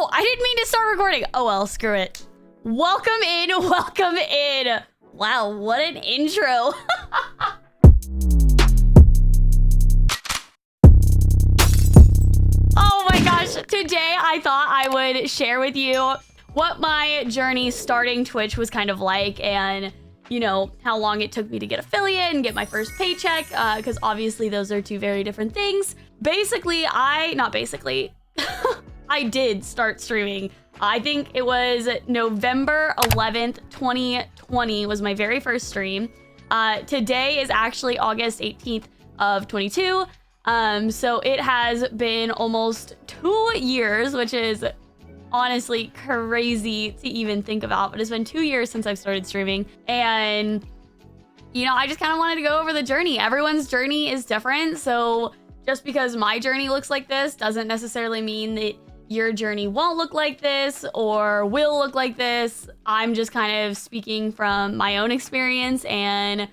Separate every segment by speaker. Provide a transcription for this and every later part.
Speaker 1: Oh, I didn't mean to start recording. Oh well, screw it. Welcome in, welcome in. Wow, what an intro. Oh my gosh, today I thought I would share with you what my journey starting Twitch was kind of like, and you know, how long it took me to get affiliate and get my first paycheck, because obviously those are two very different things. Basically, I did start streaming. I think it was November 11th, 2020 was my very first stream. Today is actually August 18th of 22. So it has been almost 2 years, which is honestly crazy to even think about, but it's been 2 years since I've started streaming. And you know, I just kind of wanted to go over the journey. Everyone's journey is different, so just because my journey looks like this doesn't necessarily mean that your journey won't look like this or will look like this. I'm just kind of speaking from my own experience and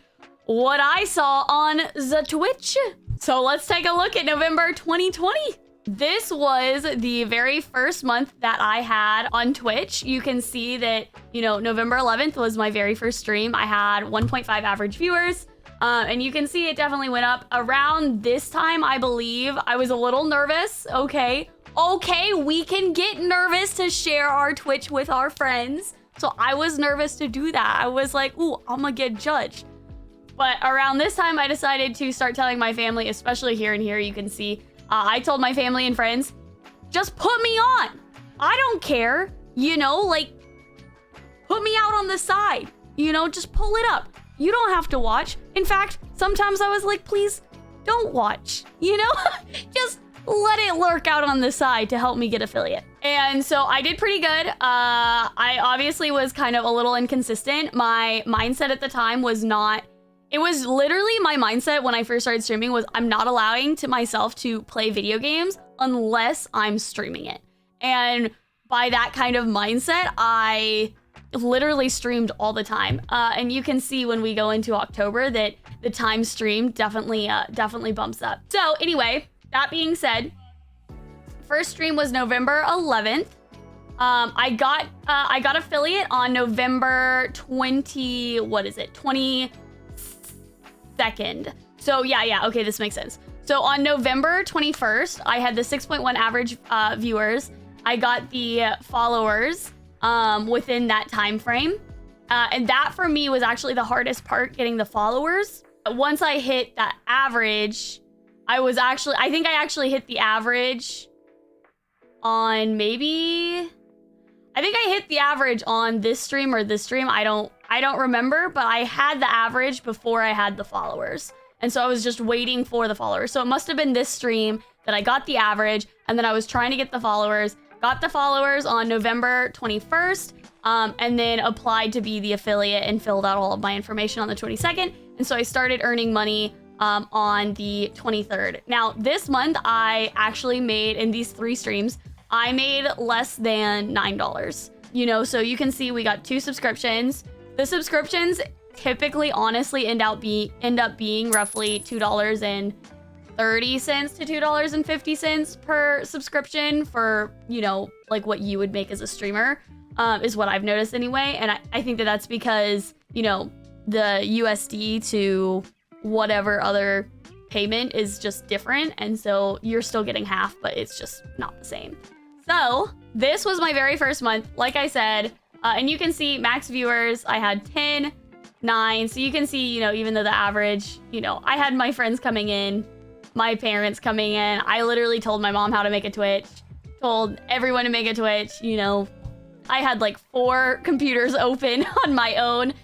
Speaker 1: what I saw on the Twitch. So let's take a look at November 2020. This was the very first month that I had on Twitch. You can see that, you know, November 11th was my very first stream. I had 1.5 average viewers. And you can see it definitely went up around this time, I believe. I was a little nervous. Okay, we can get nervous to share our Twitch with our friends. So I was nervous to do that. I was like, ooh, I'm gonna get judged. But around this time, I decided to start telling my family, especially here and here, you can see, I told my family and friends, just put me on. I don't care, you know, like, put me out on the side, you know, just pull it up. You don't have to watch. In fact, sometimes I was like, please don't watch, you know, just let it lurk out on the side to help me get affiliate. And so I did pretty good. I obviously was kind of a little inconsistent. My mindset at the time was not, it was literally my mindset when I first started streaming was I'm not allowing to myself to play video games unless I'm streaming it. And by that kind of mindset, I literally streamed all the time. And you can see when we go into October that the time streamed definitely bumps up. So anyway, that being said, first stream was November 11th. I got affiliate on November 22nd. So yeah, okay, this makes sense. So on November 21st, I had the 6.1 average viewers. I got the followers within that time frame. And that for me was actually the hardest part, getting the followers. Once I hit that average, I think I actually hit the average on I think I hit the average on this stream or this stream. I don't remember, but I had the average before I had the followers. And so I was just waiting for the followers. So it must have been this stream that I got the average, and then I was trying to get the followers, got the followers on November 21st, and then applied to be the affiliate and filled out all of my information on the 22nd. And so I started earning money on the 23rd. Now, this month, I actually made, in these 3 streams, I made less than $9. You know, so you can see we got 2 subscriptions. The subscriptions typically, honestly, end up being roughly $2.30 to $2.50 per subscription for, you know, like what you would make as a streamer, is what I've noticed anyway. And I think that that's because, you know, the USD to whatever other payment is just different, and so you're still getting half, but it's just not the same. So this was my very first month, like I said, and you can see max viewers, I had 10, 9, so you can see, you know, even though the average, you know, I had my friends coming in, my parents coming in, I literally told my mom how to make a Twitch, told everyone to make a Twitch, you know, I had like 4 computers open on my own.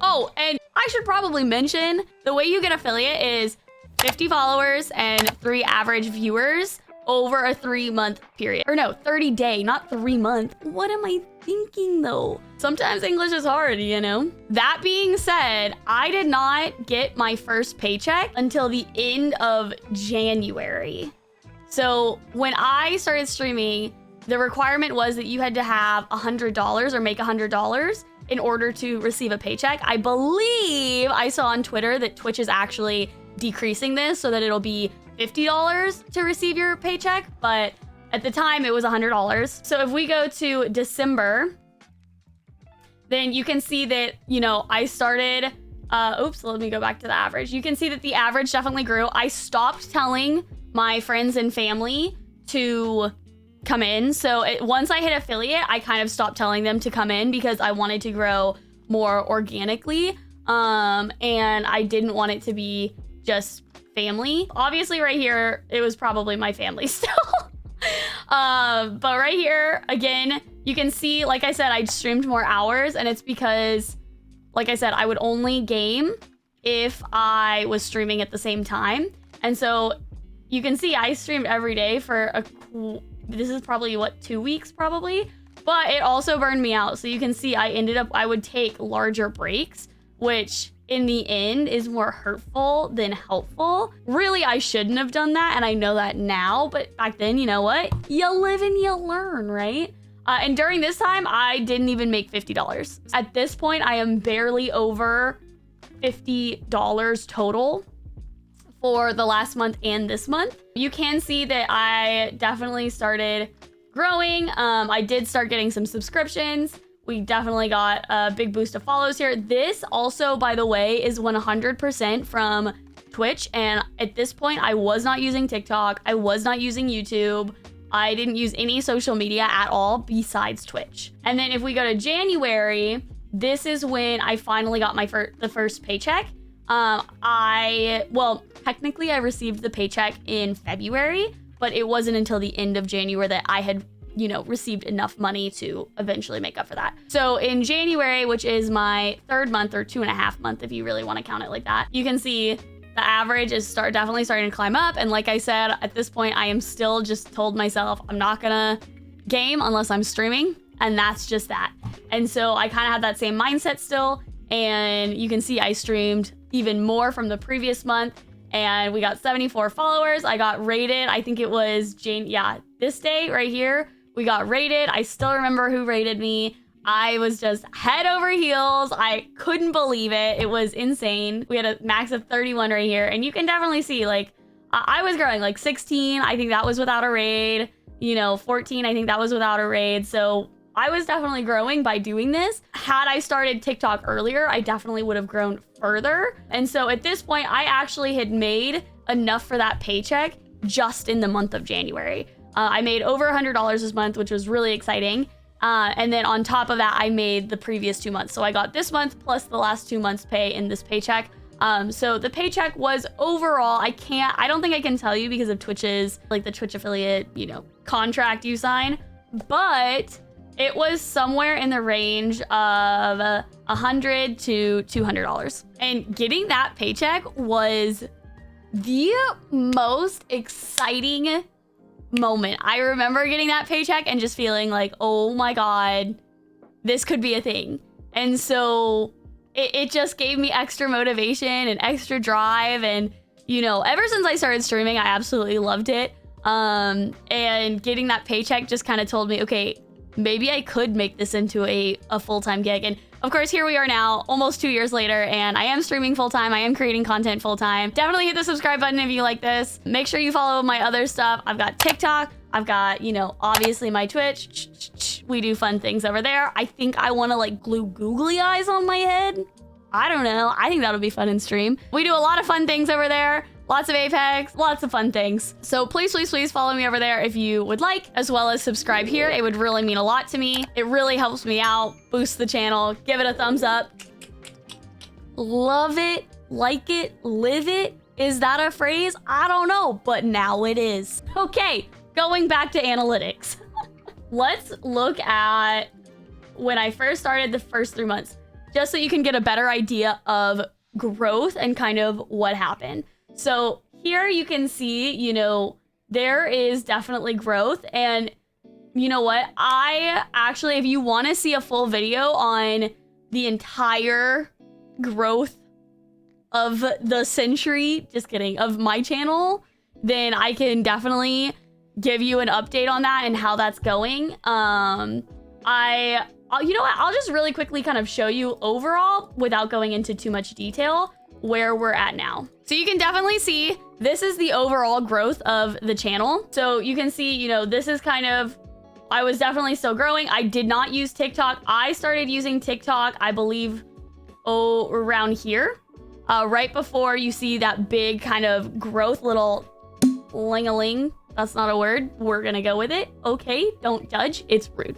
Speaker 1: Oh, and I should probably mention, the way you get affiliate is 50 followers and 3 average viewers over a 3-month period. Or no, 30-day, not 3-month. What am I thinking though? Sometimes English is hard, you know? That being said, I did not get my first paycheck until the end of January. So when I started streaming, the requirement was that you had to have $100 or make $100 in order to receive a paycheck. I believe I saw on Twitter that Twitch is actually decreasing this so that it'll be $50 to receive your paycheck, but At the time, it was $100. So if we go to December, then you can see that, you know, I started, oops, let me go back to the average. You can see that the average definitely grew. I stopped telling my friends and family to come in. So once I hit affiliate, I kind of stopped telling them to come in because I wanted to grow more organically. And I didn't want it to be just family. Obviously right here, it was probably my family still. But right here, again, you can see, like I said, I streamed more hours, and it's because, like I said, I would only game if I was streaming at the same time. And so you can see I streamed every day for this is probably what, 2 weeks probably, but it also burned me out. So you can see I would take larger breaks, which in the end is more hurtful than helpful. Really, I shouldn't have done that, and I know that now, but back then, you know what? You live and you learn, right? And during this time, I didn't even make $50. At this point, I am barely over $50 total for the last month and this month. You can see that I definitely started growing. I did start getting some subscriptions. We definitely got a big boost of follows here. This also, by the way, is 100% from Twitch. And at this point, I was not using TikTok. I was not using YouTube. I didn't use any social media at all besides Twitch. And then if we go to January, this is when I finally got my the first paycheck. Well, technically I received the paycheck in February, but it wasn't until the end of January that I had, you know, received enough money to eventually make up for that. So in January, which is my 3rd month or 2.5 month, if you really want to count it like that, you can see the average is definitely starting to climb up. And like I said, at this point, I am still just told myself I'm not gonna game unless I'm streaming. And that's just that. And so I kind of had that same mindset still. And you can see I streamed even more from the previous month. And we got 74 followers. I got rated. I think it was this day right here. We got rated. I still remember who rated me. I was just head over heels. I couldn't believe it. It was insane. We had a max of 31 right here. And you can definitely see, like, I was growing. Like 16, I think that was without a raid. You know, 14, I think that was without a raid. So I was definitely growing by doing this. Had I started TikTok earlier, I definitely would have grown further. And so at this point, I actually had made enough for that paycheck just in the month of January. I made over $100 this month, which was really exciting. And then on top of that, I made the previous 2 months. So I got this month plus the last 2 months pay in this paycheck. So the paycheck was overall, I don't think I can tell you because of Twitch's, like the Twitch affiliate, you know, contract you sign, but it was somewhere in the range of $100 to $200. And getting that paycheck was the most exciting moment. I remember getting that paycheck and just feeling like, oh my God, this could be a thing. And so it just gave me extra motivation and extra drive. And, you know, ever since I started streaming, I absolutely loved it. And getting that paycheck just kind of told me, okay, maybe I could make this into a full-time gig. And of course, here we are now, almost 2 years later, and I am streaming full-time. I am creating content full-time. Definitely hit the subscribe button if you like this. Make sure you follow my other stuff. I've got TikTok. I've got, you know, obviously my Twitch. We do fun things over there. I think I want to like glue googly eyes on my head. I don't know. I think that'll be fun in stream. We do a lot of fun things over there. Lots of Apex, lots of fun things. So please, please, please follow me over there if you would like, as well as subscribe here. It would really mean a lot to me. It really helps me out, boost the channel, give it a thumbs up. Love it, like it, live it. Is that a phrase? I don't know, but now it is. Okay, going back to analytics. Let's look at when I first started the first 3 months, just so you can get a better idea of growth and kind of what happened. So here you can see, you know, there is definitely growth. And you know what? I actually, if you want to see a full video on the entire growth of the century, just kidding, of my channel, then I can definitely give you an update on that and how that's going. You know what? I'll just really quickly kind of show you overall without going into too much detail. where we're at now. So you can definitely see this is the overall growth of the channel. So you can see, you know, this is kind of, I was definitely still growing. I did not use TikTok. I started using TikTok, I believe, around here. Right before you see that big kind of growth, little ling-a-ling. That's not a word. We're gonna go with it. Okay, don't judge. It's rude.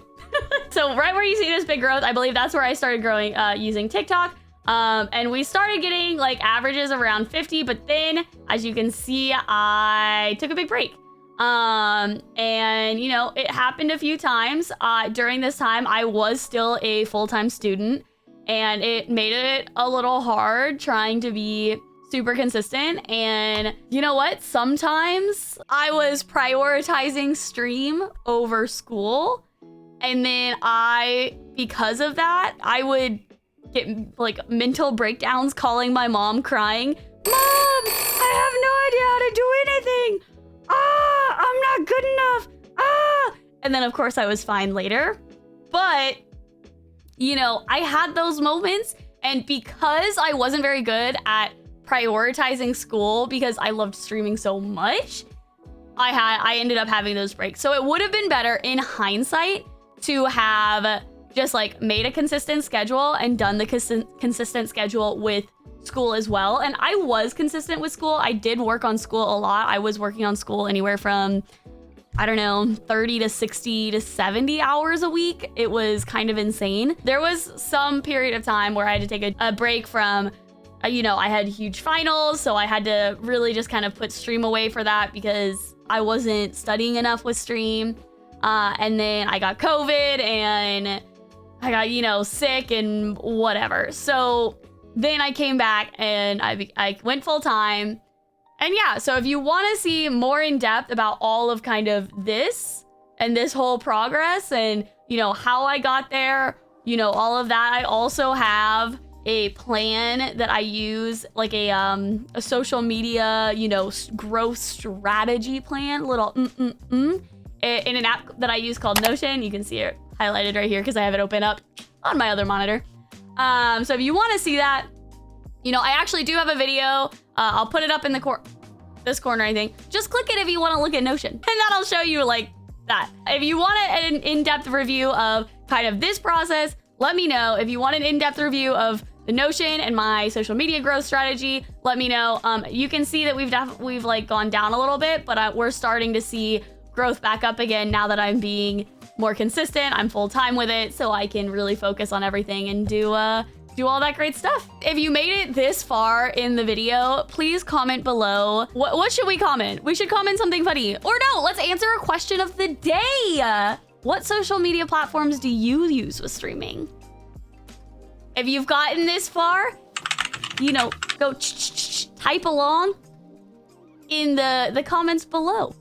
Speaker 1: So right where you see this big growth, I believe that's where I started growing using TikTok. And we started getting like averages around 50, but then as you can see, I took a big break. And you know, it happened a few times. During this time, I was still a full-time student, and it made it a little hard trying to be super consistent. And you know what? Sometimes I was prioritizing stream over school. And then because of that, I would get like mental breakdowns, calling my mom, crying, "Mom, I have no idea how to do anything. I'm not good enough. And then of course I was fine later. But, you know, I had those moments, and because I wasn't very good at prioritizing school because I loved streaming so much, I ended up having those breaks. So it would have been better in hindsight to have just like made a consistent schedule and done the consistent schedule with school as well. And I was consistent with school. I did work on school a lot. I was working on school anywhere from, I don't know, 30 to 60 to 70 hours a week. It was kind of insane. There was some period of time where I had to take a break from, you know, I had huge finals, so I had to really just kind of put stream away for that because I wasn't studying enough with stream. And then I got COVID and I got, you know, sick and whatever. So then I came back and I went full time. And yeah, so if you want to see more in depth about all of kind of this and this whole progress and, you know, how I got there, you know, all of that, I also have a plan that I use, like a social media, you know, growth strategy plan, little in an app that I use called Notion. You can see it highlighted right here because I have it open up on my other monitor. So if you want to see that, you know, I actually do have a video. I'll put it up in the this corner, I think. Just click it if you want to look at Notion, and that'll show you like that. If you want an in-depth review of kind of this process, let me know. If you want an in-depth review of the Notion and my social media growth strategy, let me know. You can see that we've like gone down a little bit, but we're starting to see growth back up again now that I'm being more consistent. I'm full time with it, so I can really focus on everything and do all that great stuff. If you made it this far in the video, please comment below. What should we comment? We should comment something funny. Or no, let's answer a question of the day. What social media platforms do you use with streaming? If you've gotten this far, you know, go type along in the comments below.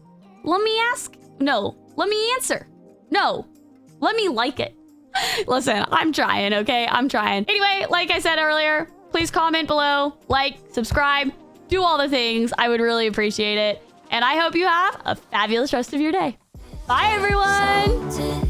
Speaker 1: Let me ask. No. Let me answer. No. Let me like it. Listen, I'm trying, okay? I'm trying. Anyway, like I said earlier, please comment below, like, subscribe, do all the things. I would really appreciate it. And I hope you have a fabulous rest of your day. Bye, everyone.